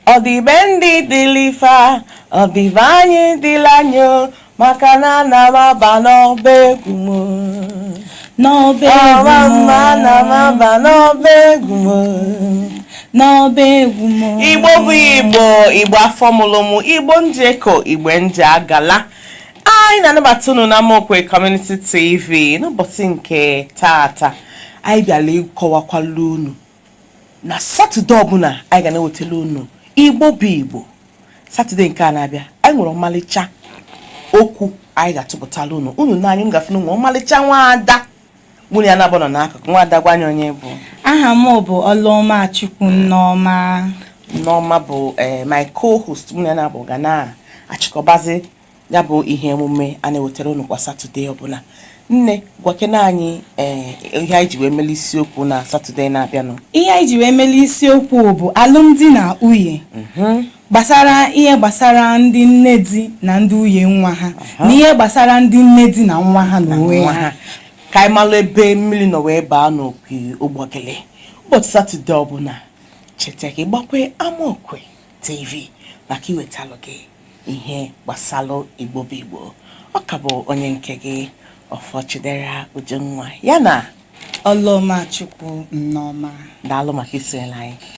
Ọdịbendị dịlifa, ọdịbanyị dịlanyo, maka na ana m aba n'ọba egwu m. N'ọba egwu m. Ana m aba n'ọba egwu m. N'ọba egwu m. Igbo bụ Igbo, Igbo afọ mụrụ mụ, Igbo njeko, Igbo nje agala. Anyị na-anabata unu na Amaokwe Community TV n'ụbọchị nke taata. Anyị bịara ịkọwakwala unu na Saturday ọbụla anyị ga na-ewetara unu Igbo bụ Igbo. Saturday nke a na-abịa, anyị nwere ọmalịcha okwu anyị ga-atụpụtara unu. Unu na anyị ngafe n'ụwa ọmalịcha nwaada. Nwunye ya na-abụ nọ n'akụkụ, nwaada gwa anyị onye bụ. Aha m bụ Ọlụọma Chukwu Nneọma. Nneọma bụ my co-host. Nwunye ya na-abụ ga na-achịkọbazi ya bụ ihe emume a na-ewetara unu kwa Saturday ọbụla. Nne, gwakena anyị ihe anyị ji wee mele isiokwu na Saturday na-abịanụ. Ihe anyị ji wee mele isiokwu bụ alụmdi na nwunye. Gbasara ihe gbasara ndị nne di na ndị nwunye nwa ha, na ihe gbasara ndị nne di na nwa ha n'onwe ha. Ka anyị malụ ebe mmiri nọ wee baa n'opi ụgbọgele. Ụbọchị Saturday ọbụla, cheta ka ịgbakwe Amaokwe TV maka iwetalụ gị ihe gbasalụ Igbo bụ Igbo. Ọ ka bụ onye nke gị Ọfọchidera Ujunwa ya na Ọlụọma Chukwu Nneọma. daalụ maka isonyere anyị.